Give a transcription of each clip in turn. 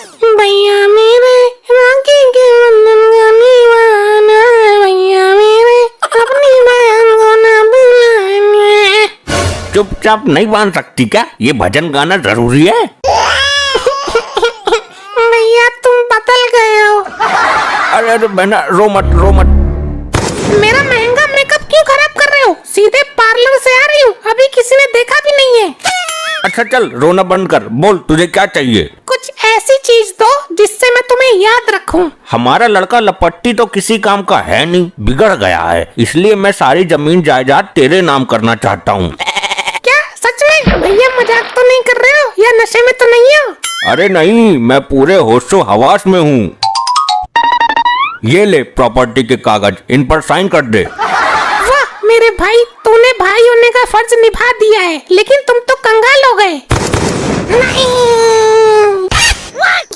भैया मेरे राखी के बंधन का निभाना, भैया मेरे अपनी बहन को ना भुलाना। चुपचाप नहीं बांध सकती क्या? ये भजन गाना जरूरी है। भैया तुम बदल गए हो। अरे अरे बहना रो मत रो मत। मेरा महंगा मेकअप क्यों खराब कर रहे हो? सीधे पार्लर से आ रही हूँ, अभी किसी ने देखा भी नहीं है। अच्छा चल रोना बंद कर, बोल तुझे क्या चाहिए? कुछ ऐसी चीज दो जिससे मैं तुम्हें याद रखूं। हमारा लड़का लपट्टी तो किसी काम का है नहीं, बिगड़ गया है, इसलिए मैं सारी जमीन जायदाद तेरे नाम करना चाहता हूँ। क्या सच में? भैया मजाक तो नहीं कर रहे हो या नशे में तो नहीं हो? अरे नहीं, मैं पूरे होशो हवास में हूँ। ये ले प्रॉपर्टी के कागज, इन पर साइन कर दे। वाह मेरे भाई, तूने भाई होने का फर्ज निभा दिया है, लेकिन तुम तो कंगाल हो गए। नहीं,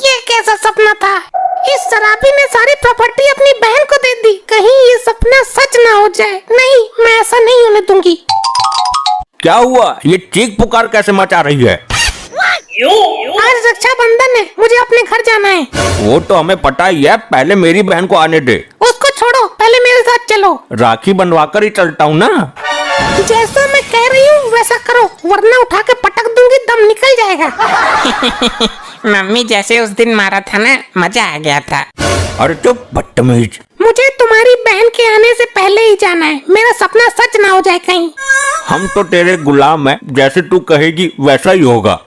ये कैसा सपना था? इस शराबी ने सारी प्रॉपर्टी अपनी बहन को दे दी, कहीं ये सपना सच ना हो जाए। नहीं, मैं ऐसा नहीं होने दूंगी। क्या हुआ? ये चीख पुकार कैसे मचा रही है? आज रक्षाबंधन है, मुझे अपने घर जाना है। वो तो हमें पता ही है, पहले मेरी बहन को आने दे। उसको छोड़ो, पहले मेरे साथ चलो। राखी बनवा कर ही चलता हूँ ना। जैसा मैं कह रही हूँ वैसा करो, वरना उठा के पटक दूंगी, दम निकल जाएगा। मम्मी जैसे उस दिन मारा था ना, मजा आ गया था। अरे चुप बदतमीज। मुझे तुम्हारी बहन के आने से पहले ही जाना है, मेरा सपना सच ना हो जाए कहीं। हम तो तेरे गुलाम हैं, जैसे तू कहेगी वैसा ही होगा।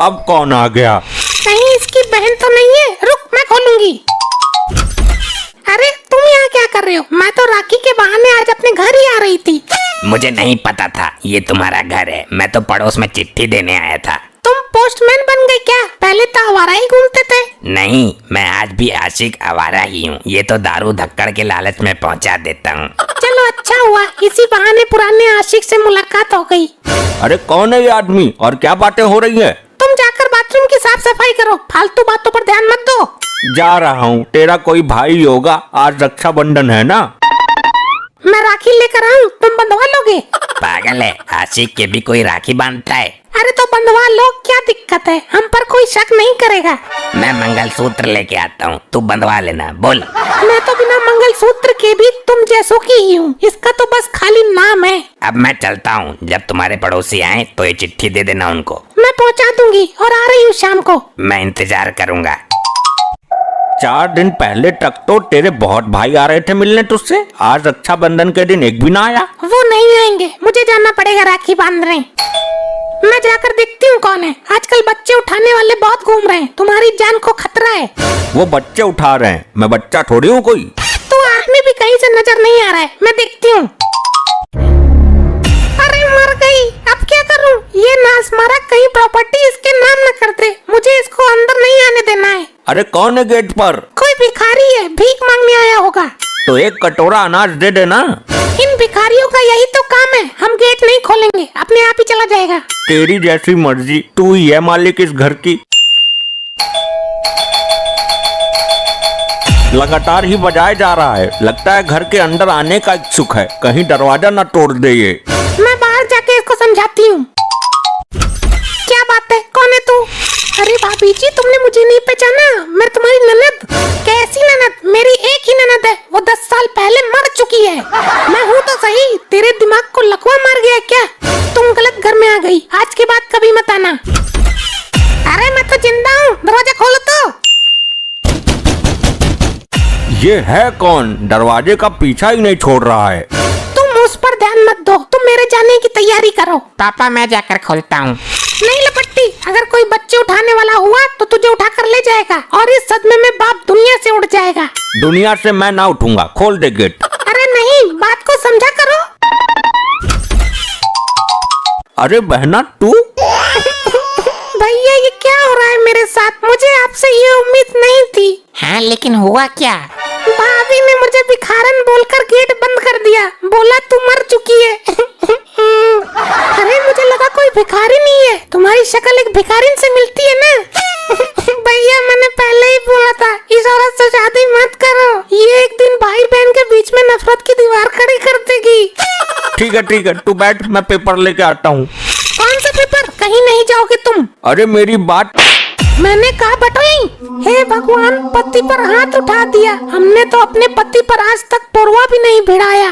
अब कौन आ गया? कहीं इसकी बहन तो नहीं है? रुक, मैं खोलूंगी। अरे तुम यहाँ क्या कर रहे हो? मैं तो राखी के बहाने आज अपने घर ही आ रही थी। मुझे नहीं पता था ये तुम्हारा घर है, मैं तो पड़ोस में चिट्ठी देने आया था। तुम पोस्टमैन बन गए क्या? पहले तो आवारा ही घूमते थे। नहीं, मैं आज भी आशिक आवारा ही हूँ, ये तो दारू धक्कड़ के लालच में पहुँचा देता हूँ। चलो अच्छा हुआ, इसी बहाने पुराने आशिक से मुलाकात हो गई। अरे कौन है ये आदमी और क्या बातें हो रही है? तुम जाकर बाथरूम की साफ सफाई करो, फालतू बातों पर ध्यान मत दो। जा रहा हूँ, तेरा कोई भाई होगा, आज रक्षाबंधन है ना। मैं राखी लेकर आऊँ, तुम बंधवा लोगे? पागल है, आशिक के भी कोई राखी बांधता है। अरे तो बंधवा लो, क्या दिक्कत है? हम पर कोई शक नहीं करेगा। मैं मंगलसूत्र लेके आता हूँ, तू बंधवा लेना। बोल। मैं तो बिना मंगलसूत्र के भी तुम जैसों की ही हूँ, इसका तो बस खाली नाम है। अब मैं चलता हूँ, जब तुम्हारे पड़ोसी आए तो ये चिट्ठी दे देना उनको। मैं पहुँचा दूंगी और आ रही हूँ शाम को। मैं इंतजार करूँगा। 4 दिन पहले तक तो तेरे बहुत भाई आ रहे थे मिलने तुझसे, आज रक्षाबंधन के दिन एक भी ना आया। वो नहीं आएंगे, मुझे जाना पड़ेगा राखी बांधने। मैं जाकर देखती हूँ कौन है। आजकल बच्चे उठाने वाले बहुत घूम रहे हैं, तुम्हारी जान को खतरा है। वो बच्चे उठा रहे हैं, मैं बच्चा थोड़ी हूँ कोई। तो आदमी भी कहीं से नजर नहीं आ रहा है, मैं देखती हूँ। अरे मर गई, अब क्या करूँ? ये नास मारा, कहीं प्रॉपर्टी इसके नाम न कर दे। मुझे इसको अंदर नहीं आने देना है। अरे कौन है गेट पर? कोई भिखारी है, भीख मांगने आया होगा। तो एक कटोरा अनाज दे देना। इन भिखारियों का यही तो काम है, हम गेट नहीं खोलेंगे, अपने आप ही चला जाएगा। तेरी जैसी मर्जी, तू ही है मालिक इस घर की। लगातार ही बजाए जा रहा है, लगता है घर के अंदर आने का इच्छुक है, कहीं दरवाजा न तोड़ दे ये। मैं बाहर जाके इसको समझाती हूँ। क्या बात है, कौन है तू? अरे भाभी जी, तुमने मुझे नहीं पहचाना? मैं तुम्हारी ननद। कैसी ननद? मेरी एक ही ननद है, वो 10 साल पहले मर चुकी है। मैं हूँ तो सही, तेरे दिमाग को लकवा मार गया क्या? तुम गलत घर में आ गई, आज के बाद कभी मत आना। अरे मैं तो जिंदा हूँ, दरवाजा खोलो तो। ये है कौन? दरवाजे का पीछा ही नहीं छोड़ रहा है। तुम उस पर ध्यान मत दो, तुम मेरे जाने की तैयारी करो। पापा मैं जाकर खोलता हूँ। नहीं लपट्टी, अगर कोई बच्चे उठाने वाला हुआ तो तुझे उठा कर ले जाएगा और इस सदमे में बाप दुनिया से उड़ जाएगा। दुनिया से मैं ना उठूंगा, खोल दे गेट। अरे नहीं, बात को समझा करो। अरे बहना तू? भैया ये क्या हो रहा है मेरे साथ? मुझे आपसे ये उम्मीद नहीं थी। हाँ लेकिन हुआ क्या? भाभी ने मुझे भिखारन बोलकर गेट बंद कर दिया, बोला तू मर चुकी है। अरे मुझे लगा कोई भिखारी नहीं है, तुम्हारी शक्ल एक भिखारिन से मिलती है ना। भैया मैंने पहले ही बोला था, इस औरत से शादी मत करो, ये एक दिन भाई बहन के बीच में नफरत की दीवार खड़ी कर देगी। ठीक है, तू बैठ, मैं पेपर लेके आता हूँ। कौन सा पेपर? कहीं नहीं जाओगे तुम। अरे मेरी बात। मैंने कहा बटोई। हे भगवान, पति पर हाथ उठा दिया। हमने तो अपने पति पर आज तक पोरवा भी नहीं भिड़ाया।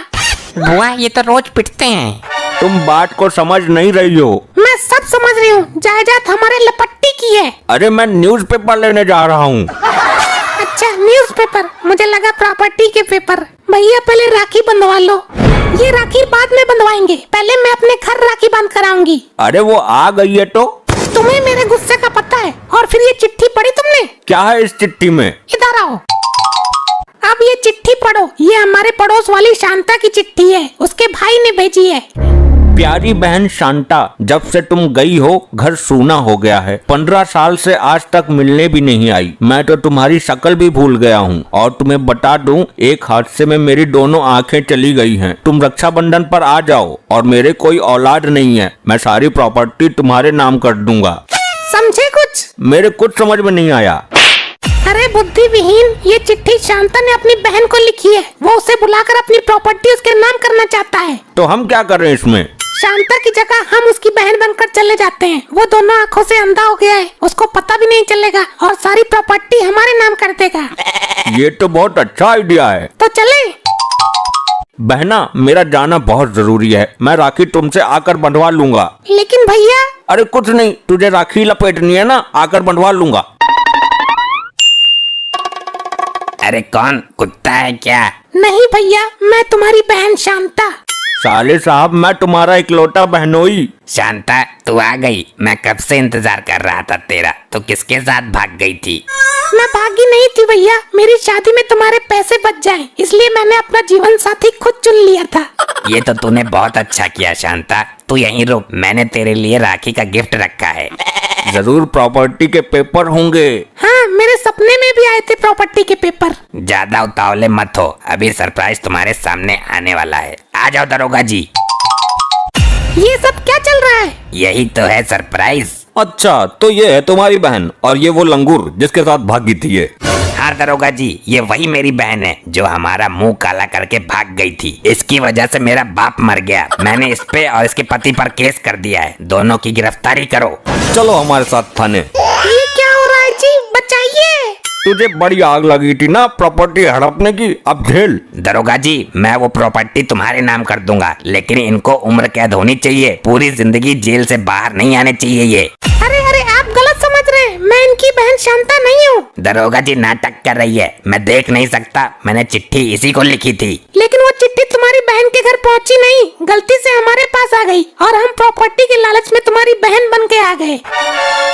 बुआ ये तो रोज पिटते हैं। तुम बात को समझ नहीं रही हो। मैं सब समझ रही हूँ। जायदाद हमारे लपट्टी की है। अरे मैं न्यूज़पेपर लेने जा रहा हूँ। अच्छा, न्यूज़पेपर, मुझे लगा प्रॉपर्टी के पेपर। भैया पहले राखी बंधवा लो। ये राखी बाद में बंधवाएंगे, पहले मैं अपने घर राखी बांध कर आऊंगी। अरे वो आ गई है तो। तुम्हें मेरे गुस्से का पता है। और फिर ये चिट्ठी पढ़ी तुमने? क्या है इस चिट्ठी में? इधर आओ। अब ये चिट्ठी पढ़ो। ये हमारे पड़ोस वाली शांता की चिट्ठी है, उसके भाई ने भेजी है। प्यारी बहन शांता, जब से तुम गई हो घर सूना हो गया है। 15 साल से आज तक मिलने भी नहीं आई। मैं तो तुम्हारी शक्ल भी भूल गया हूँ। और तुम्हें बता दूं, एक हादसे में मेरी दोनों आंखें चली गई हैं। तुम रक्षाबंधन पर आ जाओ। और मेरे कोई औलाद नहीं है। मैं सारी प्रॉपर्टी तुम्हारे नाम कर दूंगा। समझे कुछ? मेरे कुछ समझ में नहीं आया। अरे बुद्धि विहीन, ये चिट्ठी शांता ने अपनी बहन को लिखी है। वो उसे बुलाकर अपनी प्रॉपर्टी उसके नाम करना चाहता है। तो हम क्या कर रहे हैं इसमें? शांता की जगह हम उसकी बहन बनकर चले जाते हैं। वो दोनों आंखों से अंधा हो गया है, उसको पता भी नहीं चलेगा और सारी प्रॉपर्टी हमारे नाम कर देगा। ये तो बहुत अच्छा आइडिया है। तो चले? बहना, मेरा जाना बहुत जरूरी है। मैं राखी तुमसे आकर बंधवा लूंगा। लेकिन भैया। अरे कुछ नहीं, तुझे राखी लपेटनी है ना, आकर बंधवा लूंगा। अरे कौन कुत्ता है क्या? नहीं भैया, मैं तुम्हारी बहन शांता। साले साहब, मैं तुम्हारा इकलौता बहनोई। शांता तू आ गई। मैं कब से इंतजार कर रहा था तेरा। तो किसके साथ भाग गई थी? मैं भागी नहीं थी भैया। मेरी शादी में तुम्हारे पैसे बच जाएं, इसलिए मैंने अपना जीवन साथी खुद चुन लिया था। ये तो तूने बहुत अच्छा किया शांता। तू यहीं रुक, मैंने तेरे लिए राखी का गिफ्ट रखा है। जरूर प्रॉपर्टी के पेपर होंगे। हाँ, मेरे सपने में भी आए थे प्रॉपर्टी के पेपर। ज्यादा उतावले मत हो, अभी सरप्राइज तुम्हारे सामने आने वाला है। आ जाओ दरोगा जी। ये सब क्या चल रहा है? यही तो है सरप्राइज। अच्छा, तो ये है तुम्हारी बहन और ये वो लंगूर जिसके साथ भागी थी ये। हाँ दरोगा जी, ये वही मेरी बहन है जो हमारा मुंह काला करके भाग गई थी। इसकी वजह से मेरा बाप मर गया। मैंने इस पे और इसके पति पर केस कर दिया है। दोनों की गिरफ्तारी करो। चलो हमारे साथ थाने। ये क्या हो रहा है जी? बचाइए। तुझे बड़ी आग लगी थी ना प्रॉपर्टी हड़पने की, अब झेल। दरोगा जी, मैं वो प्रॉपर्टी तुम्हारे नाम कर दूंगा, लेकिन इनको उम्र कैद होनी चाहिए। पूरी जिंदगी जेल से बाहर नहीं आने चाहिए ये। अरे अरे, आप गलत समझ रहे हैं। मैं इनकी बहन शांता नहीं हूँ। दरोगा जी नाटक कर रही है। मैं देख नहीं सकता। मैंने चिट्ठी इसी को लिखी थी। लेकिन वो चिट्ठी तुम्हारी बहन के घर पहुँची नहीं, गलती से हमारे पास आ गई और हम प्रॉपर्टी के लालच में तुम्हारी बहन बन के आ गए।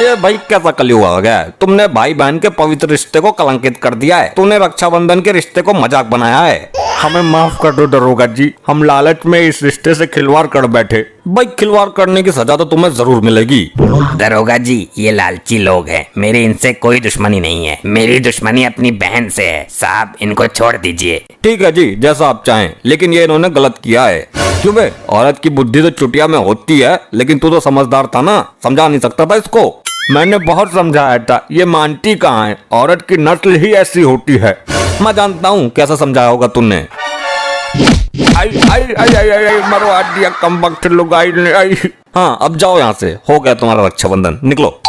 ये भाई कैसा कलयुग आ गया है? तुमने भाई बहन के पवित्र रिश्ते को कलंकित कर दिया है। तूने रक्षाबंधन के रिश्ते को मजाक बनाया है। हमें माफ कर दो दरोगा जी, हम लालच में इस रिश्ते से खिलवाड़ कर बैठे। भाई खिलवाड़ करने की सजा तो तुम्हें जरूर मिलेगी। दरोगा जी, ये लालची लोग हैं। मेरी इनसे कोई दुश्मनी नहीं है। मेरी दुश्मनी अपनी बहन से है। साहब इनको छोड़ दीजिए। ठीक है जी, जैसा आप चाहें, लेकिन ये इन्होंने गलत किया है। क्यों बे? औरत की बुद्धि तो चुटिया में होती है, लेकिन तू तो समझदार था ना, समझा नहीं सकता था इसको? मैंने बहुत समझाया था, ये मानती कहाँ है? औरत की नस्ल ही ऐसी होती है। मैं जानता हूँ कैसा समझाया होगा तूने। आई आई आई आई आई, आई मरवा दिया कमबख्त लुगाई ने। आई हाँ, अब जाओ यहाँ से। हो गया तुम्हारा रक्षाबंधन, निकलो।